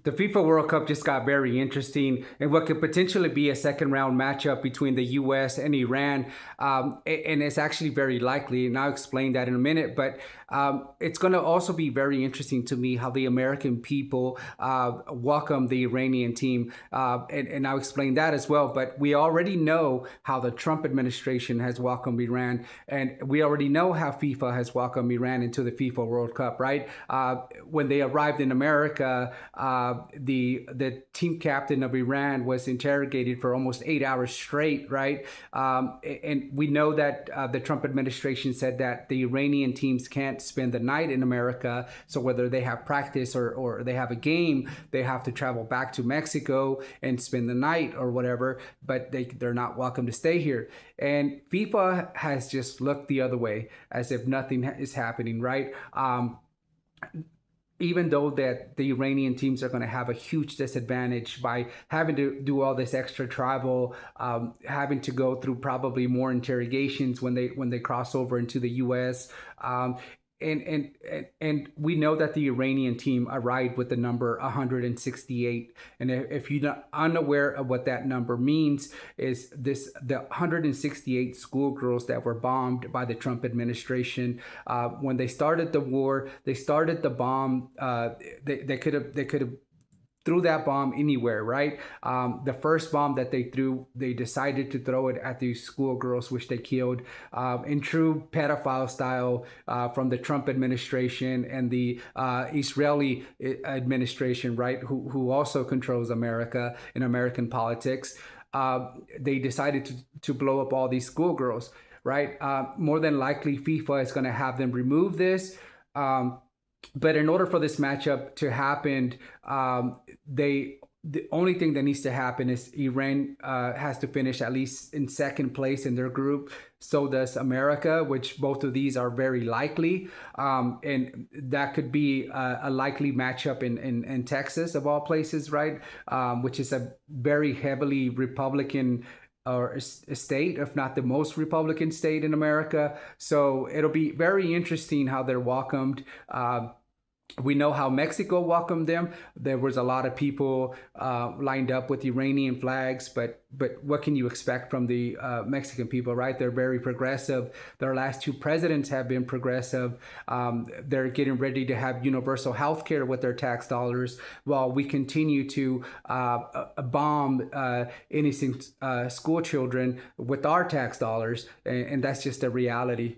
The FIFA World Cup just got very interesting, and what could potentially be a second round matchup between the U.S. and Iran, and it's actually very likely. And I'll explain that in a minute. But it's going to also be very interesting to me how the American people welcome the Iranian team, and I'll explain that as well. But we already know how the Trump administration has welcomed Iran, and we already know how FIFA has welcomed Iran into the FIFA World Cup. Right when they arrived in America. The team captain of Iran was interrogated for almost 8 hours straight, right? And we know that the Trump administration said that the Iranian teams can't spend the night in America. So whether they have practice or they have a game, they have to travel back to Mexico and spend the night or whatever. But they're not welcome to stay here. And FIFA has just looked the other way as if nothing is happening, right? Even though that the Iranian teams are going to have a huge disadvantage by having to do all this extra travel, having to go through probably more interrogations when they cross over into the U.S. And we know that the Iranian team arrived with the number 168. And if you're not unaware of what that number means, is this the 168 schoolgirls that were bombed by the Trump administration when they started the war. They started the bomb. They could have threw that bomb anywhere, right? The first bomb that they threw, they decided to throw it at these schoolgirls, which they killed in true pedophile style from the Trump administration and the Israeli administration, right? Who also controls America and American politics. They decided to blow up all these schoolgirls, right? More than likely, FIFA is going to have them remove this. But in order for this matchup to happen, the only thing that needs to happen is Iran has to finish at least in second place in their group. So does America, which both of these are very likely, and that could be a likely matchup in Texas of all places, right? Which is a very heavily Republican or a state, if not the most Republican state in America. So it'll be very interesting how they're welcomed. We know how Mexico welcomed them. There was a lot of people lined up with Iranian flags, but what can you expect from the Mexican people, right? They're very progressive. Their last two presidents have been progressive. They're getting ready to have universal health care with their tax dollars, while we continue to bomb innocent school children with our tax dollars, and that's just a reality.